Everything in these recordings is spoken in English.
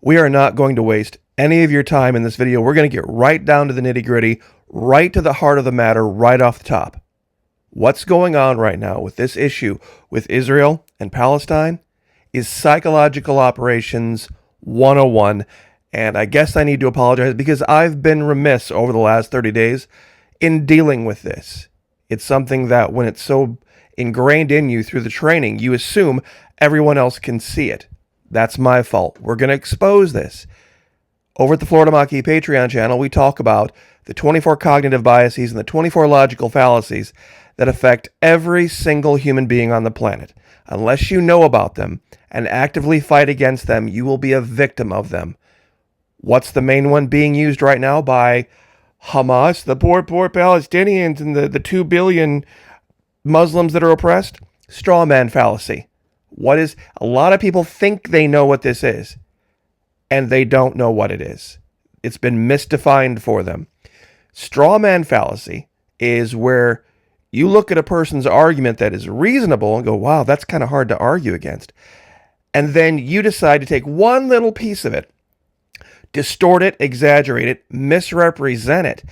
We are not going to waste any of your time in this video. We're going to get right down to the nitty-gritty, right to the heart of the matter, right off the top. What's going on right now with this issue with Israel and Palestine is psychological operations 101. And I guess I need to apologize because I've been remiss over the last 30 days in dealing with this. It's something that when it's so ingrained in you through the training, you assume everyone else can see it. That's my fault. We're going to expose this. Over at the Florida Maquis Patreon channel, we talk about the 24 cognitive biases and the 24 logical fallacies that affect every single human being on the planet. Unless you know about them and actively fight against them, you will be a victim of them. What's the main one being used right now by Hamas, the poor Palestinians, and the 2 billion Muslims that are oppressed? Straw man fallacy. What is, a lot of people think they know what this is, and they don't know what it is. It's been misdefined for them. Straw man fallacy is where you look at a person's argument that is reasonable and go, wow, that's kind of hard to argue against. And then you decide to take one little piece of it, distort it, exaggerate it, misrepresent it.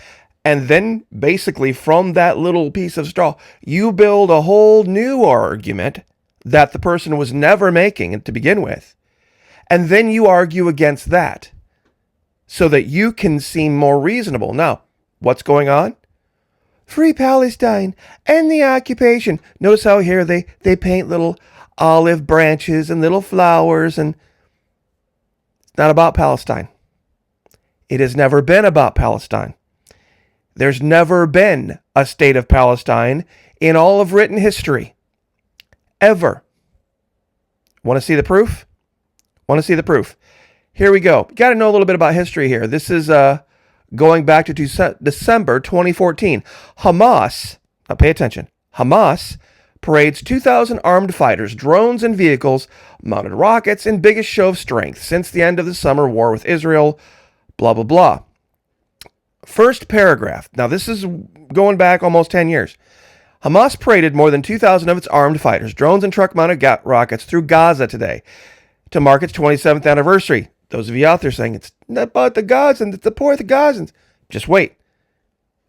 And then basically from that little piece of straw, you build a whole new argument that the person was never making to begin with. And then you argue against that so that you can seem more reasonable. Now, what's going on? Free Palestine, end the occupation. Notice how here they paint little olive branches and little flowers, and it's not about Palestine. It has never been about Palestine. There's never been a state of Palestine in all of written history. Ever. Want to see the proof? Want to see the proof? Here we go. Got to know a little bit about history here. This is going back to December 2014. Hamas, now pay attention, Hamas parades 2,000 armed fighters, drones, and vehicles, mounted rockets, in biggest show of strength since the end of the summer war with Israel, blah, blah, blah. First paragraph. Now, this is going back almost 10 years. Hamas paraded more than 2,000 of its armed fighters, drones, and truck-mounted rockets through Gaza today to mark its 27th anniversary. Those of you out there saying, it's not about the Gazz-Ans, it's the poor, the Gazz-Ans. Just wait.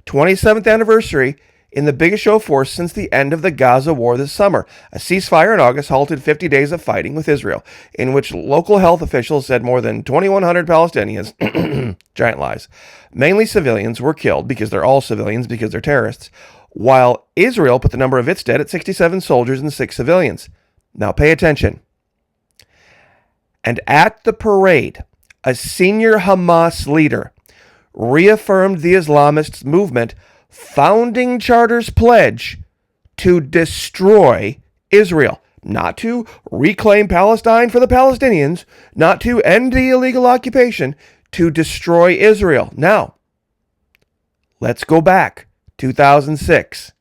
27th anniversary in the biggest show of force since the end of the Gaza war this summer. A ceasefire in August halted 50 days of fighting with Israel, in which local health officials said more than 2,100 Palestinians, giant lies, mainly civilians, were killed, because they're all civilians because they're terrorists, while Israel put the number of its dead at 67 soldiers and 6 civilians. Now pay attention. And at the parade, a senior Hamas leader reaffirmed the Islamist movement founding charter's pledge to destroy Israel, not to reclaim Palestine for the Palestinians, not to end the illegal occupation, to destroy Israel. Now, let's go back. 2006.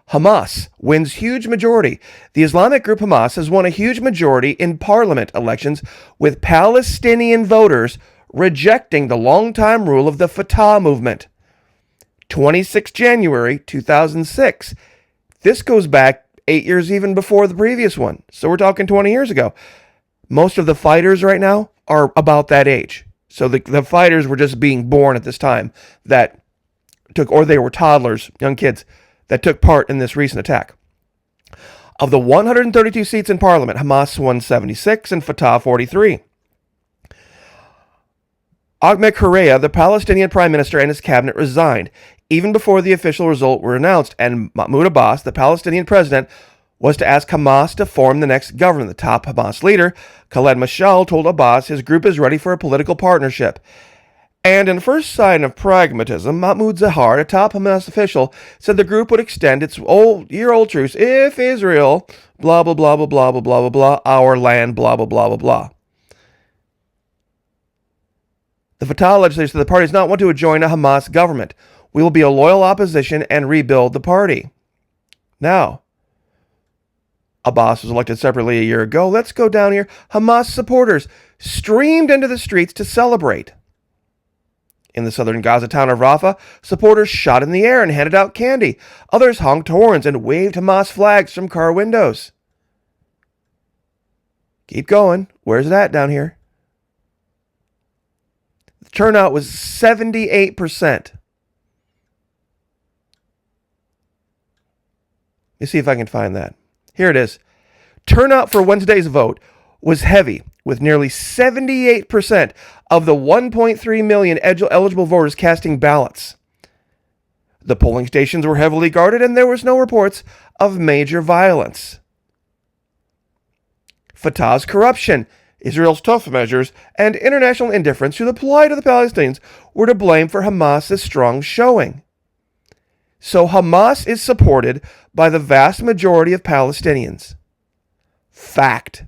Hamas wins huge majority. The Islamic group Hamas has won a huge majority in parliament elections, with Palestinian voters rejecting the longtime rule of the Fatah movement. 26 January 2006. This goes back 8 years even before the previous one. So we're talking 20 years ago. Most of the fighters right now are about that age. So the fighters were just being born at this time that took, or they were toddlers, young kids, that took part in this recent attack. Of the 132 seats in parliament, Hamas won 76 and Fatah 43. Ahmed Correa, the Palestinian prime minister, and his cabinet resigned even before the official result were announced, and Mahmoud Abbas, the Palestinian president, was to ask Hamas to form the next government. The top Hamas leader, Khaled Mashal, told Abbas his group is ready for a political partnership. And in the first sign of pragmatism, Mahmoud Zahar, a top Hamas official, said the group would extend its year-old truce if Israel, blah, blah, blah, blah, blah, blah, blah, blah, blah, our land, blah, blah, blah, blah, blah. The Fatah legislature said the party does not want to join a Hamas government. We will be a loyal opposition and rebuild the party. Now, Abbas was elected separately a year ago. Let's go down here. Hamas supporters streamed into the streets to celebrate. In the southern Gaza town of Rafah, supporters shot in the air and handed out candy. Others honked horns and waved Hamas flags from car windows. Keep going. Where's that down here? The turnout was 78%. Let me see if I can find that. Here it is. Turnout for Wednesday's vote was heavy, with nearly 78% of the 1.3 million eligible voters casting ballots. The polling stations were heavily guarded, and there was no reports of major violence. Fatah's corruption, Israel's tough measures, and international indifference to the plight of the Palestinians were to blame for Hamas's strong showing. So Hamas is supported by the vast majority of Palestinians. Fact.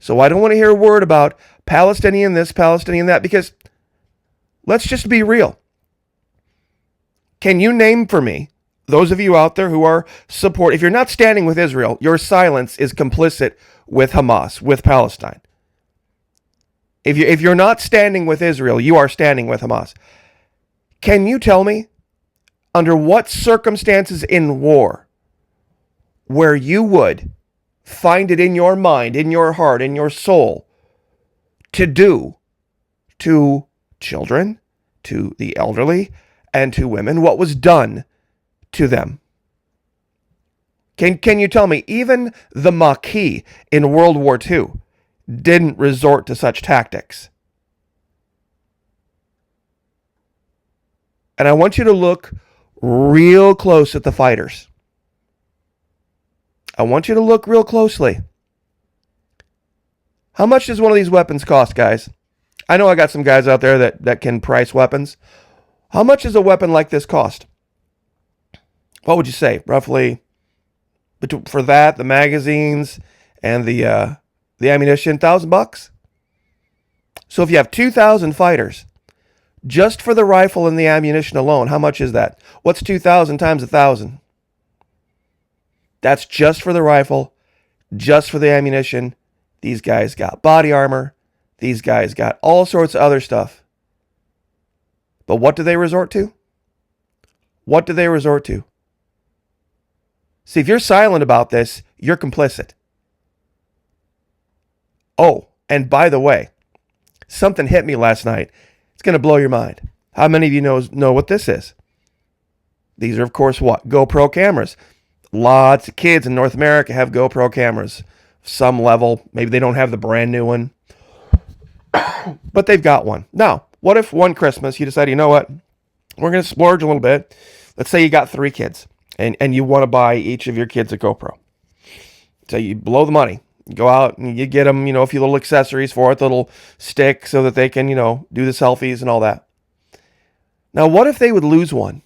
So I don't want to hear a word about Palestinian this, Palestinian that, because let's just be real. Can you name for me, those of you out there who are if you're not standing with Israel, your silence is complicit with Hamas, with Palestine. If you're not standing with Israel, you are standing with Hamas. Can you tell me, under what circumstances in war, where you would find it in your mind, in your heart, in your soul, to do to children, to the elderly, and to women what was done to them? Can you tell me, even the Maquis in World War II didn't resort to such tactics? And I want you to look real close at the fighters. I want you to look real closely. How much does one of these weapons cost, guys? I know I got some guys out there that can price weapons. How much does a weapon like this cost? What would you say? Roughly, for that, the magazines, and the ammunition, $1,000? So if you have 2,000 fighters, just for the rifle and the ammunition alone, how much is that? What's 2,000 times 1,000? That's just for the rifle, just for the ammunition. These guys got body armor. These guys got all sorts of other stuff. But what do they resort to? What do they resort to? See, if you're silent about this, you're complicit. Oh, and by the way, something hit me last night. It's going to blow your mind. How many of you know what this is? These are, of course, what? GoPro cameras. Lots of kids in North America have GoPro cameras. Some level. Maybe they don't have the brand new one. But they've got one. Now, what if one Christmas you decide, you know what? We're going to splurge a little bit. Let's say you got 3 kids. And you want to buy each of your kids a GoPro. So you blow the money. You go out and you get them, a few little accessories for it, the little stick so that they can, do the selfies and all that. Now, what if they would lose one?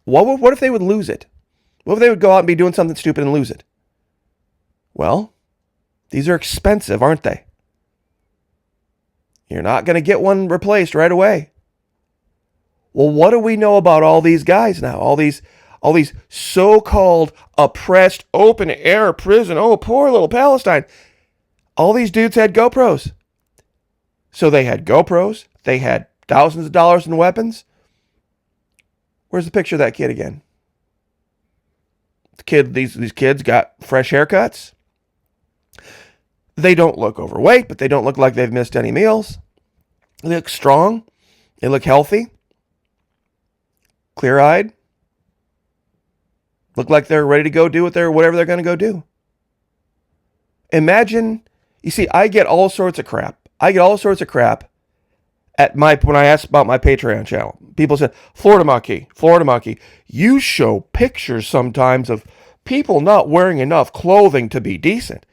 What if they would lose it? What if they would go out and be doing something stupid and lose it? Well, these are expensive, aren't they? You're not going to get one replaced right away. Well, what do we know about all these guys now? All these so-called oppressed open-air prison. Oh, poor little Palestine. All these dudes had GoPros. So they had GoPros. They had thousands of dollars in weapons. Where's the picture of that kid again? These kids got fresh haircuts. They don't look overweight, but they don't look like they've missed any meals. They look strong. They look healthy. Clear-eyed. Look like they're ready to go do whatever they're going to go do. Imagine, you see, I get all sorts of crap. When I ask about my Patreon channel. People say, Florida Monkey, you show pictures sometimes of people not wearing enough clothing to be decent.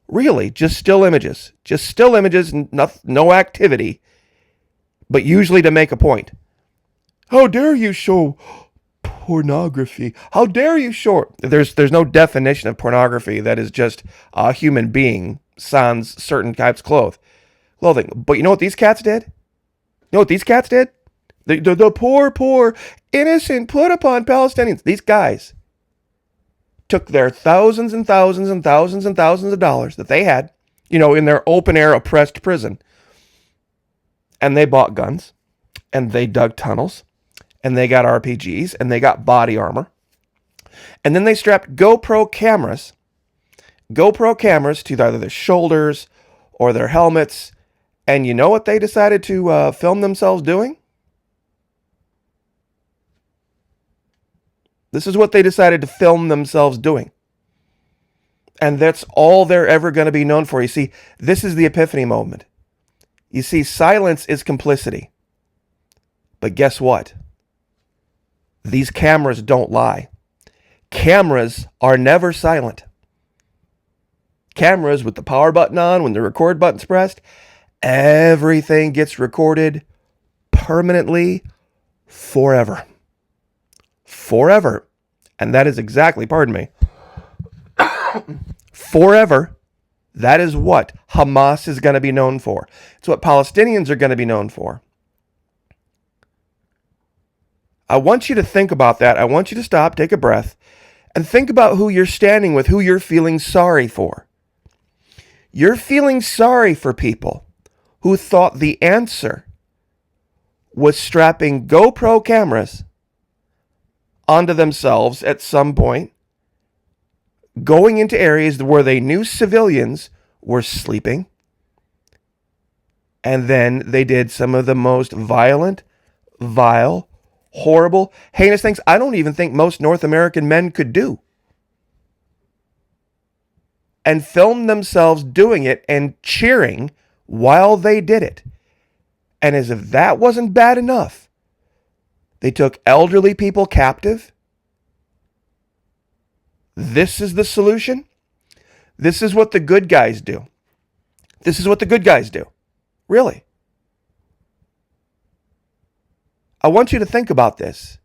Really, just still images. No activity, but usually to make a point. How dare you show pornography? How dare you show? There's no definition of pornography that is just a human being sans certain types of clothing. But you know what these cats did? The poor, innocent, put upon Palestinians. These guys took their thousands and thousands and thousands and thousands of dollars that they had, in their open-air oppressed prison, and they bought guns, and they dug tunnels, and they got RPGs, and they got body armor. And then they strapped GoPro cameras to either their shoulders or their helmets, And you know what they decided to film themselves doing? This is what they decided to film themselves doing. And that's all they're ever going to be known for. You see, this is the epiphany moment. You see, silence is complicity. But guess what? These cameras don't lie. Cameras are never silent. Cameras with the power button on, when the record button's pressed, everything gets recorded permanently, forever. Forever. And that is exactly, pardon me, forever. That is what Hamas is going to be known for. It's what Palestinians are going to be known for. I want you to think about that. I want you to stop, take a breath, and think about who you're standing with, who you're feeling sorry for. You're feeling sorry for people who thought the answer was strapping GoPro cameras onto themselves at some point, going into areas where they knew civilians were sleeping, and then they did some of the most violent, vile, horrible, heinous things I don't even think most North American men could do. And filmed themselves doing it and cheering while they did it. And as if that wasn't bad enough, they took elderly people captive. This is the solution. This is what the good guys do. This is what the good guys do. Really. I want you to think about this.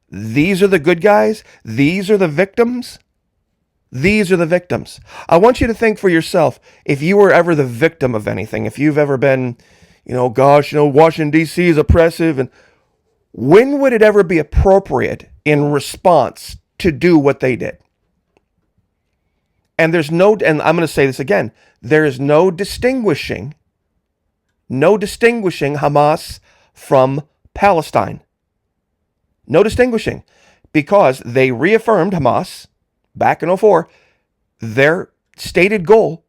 These are the good guys. These are the victims. These are the victims. I want you to think for yourself, if you were ever the victim of anything, if you've ever been, Washington, D.C. is oppressive, and when would it ever be appropriate in response to do what they did? And and I'm going to say this again, there is no distinguishing Hamas from Palestine. No distinguishing, because they reaffirmed, Hamas, back in 2004, their stated goal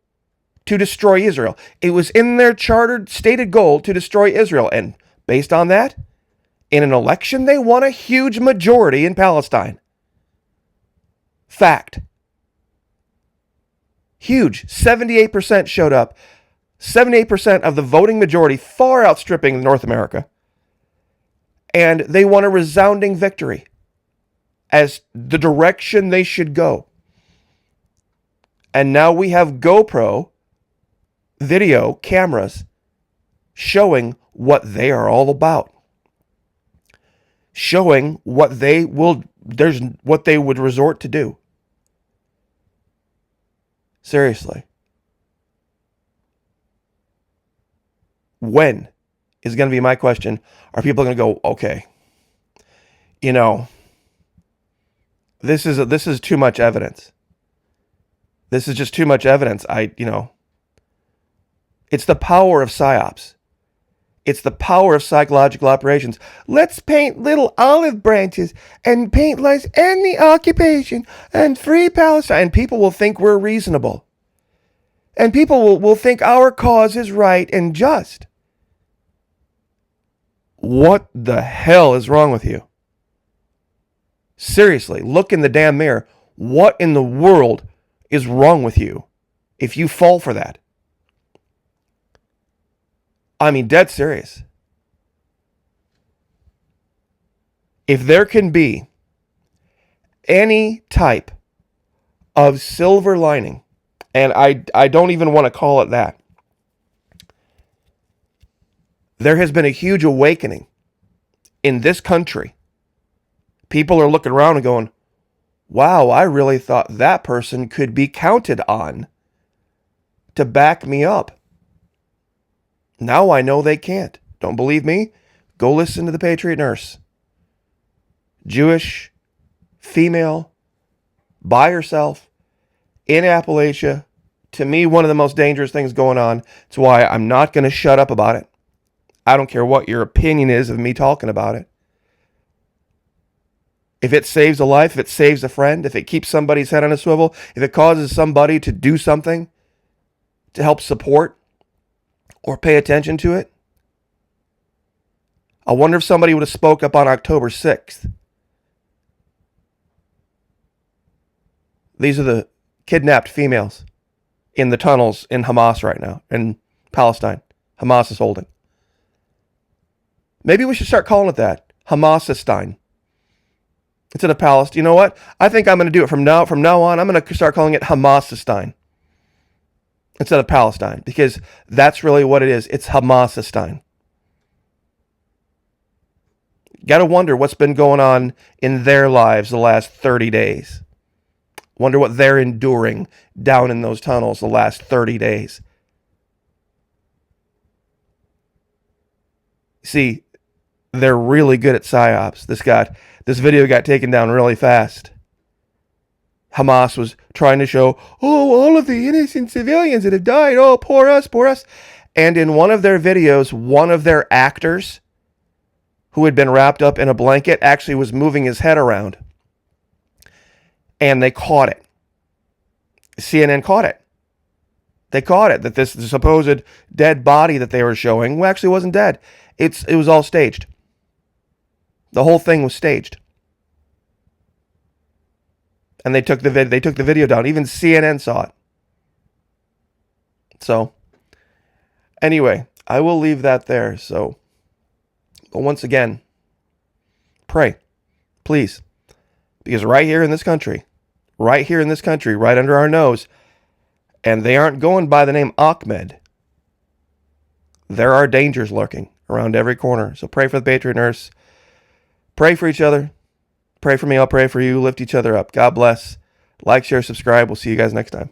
to destroy Israel. It was in their chartered stated goal to destroy Israel. And based on that, in an election, they won a huge majority in Palestine. Fact. Huge. 78% showed up. 78% of the voting majority, far outstripping North America. And they won a resounding victory as the direction they should go. And now we have GoPro video cameras showing what they are all about. Showing what they would resort to do. Seriously. When is going to be my question. Are people going to go, okay, this is too much evidence. This is just too much evidence. It's the power of psyops. It's the power of psychological operations. Let's paint little olive branches and paint like end the occupation and free Palestine. And people will think we're reasonable. And people will think our cause is right and just. What the hell is wrong with you? Seriously, look in the damn mirror. What in the world is wrong with you if you fall for that? I mean, dead serious. If there can be any type of silver lining, and I don't even want to call it that, there has been a huge awakening in this country. People are looking around and going, wow, I really thought that person could be counted on to back me up. Now I know they can't. Don't believe me? Go listen to the Patriot Nurse. Jewish, female, by herself, in Appalachia. To me, one of the most dangerous things going on. It's why I'm not going to shut up about it. I don't care what your opinion is of me talking about it. If it saves a life, if it saves a friend, if it keeps somebody's head on a swivel, if it causes somebody to do something to help support or pay attention to it. I wonder if somebody would have spoke up on October 6th. These are the kidnapped females in the tunnels in Hamas right now, in Palestine. Hamas is holding. Maybe we should start calling it that. Hamasistine. Instead of Palestine. You know what? I think I'm going to do it from now on. I'm going to start calling it Hamasistine instead of Palestine, because that's really what it is. It's Hamasistine. Got to wonder what's been going on in their lives the last 30 days. Wonder what they're enduring down in those tunnels the last 30 days. See, they're really good at psyops. This video got taken down really fast. Hamas was trying to show, all of the innocent civilians that have died. Oh, poor us, poor us. And in one of their videos, one of their actors who had been wrapped up in a blanket actually was moving his head around. And they caught it. CNN caught it. They caught it, that this supposed dead body that they were showing actually wasn't dead. It was all staged. The whole thing was staged. And they took the video down. Even CNN saw it. So, anyway, I will leave that there. So, but once again, pray, please, because right here in this country, right under our nose, and they aren't going by the name Ahmed, there are dangers lurking around every corner. So pray for the Patriot Nurse. Pray for each other. Pray for me. I'll pray for you. Lift each other up. God bless. Like, share, subscribe. We'll see you guys next time.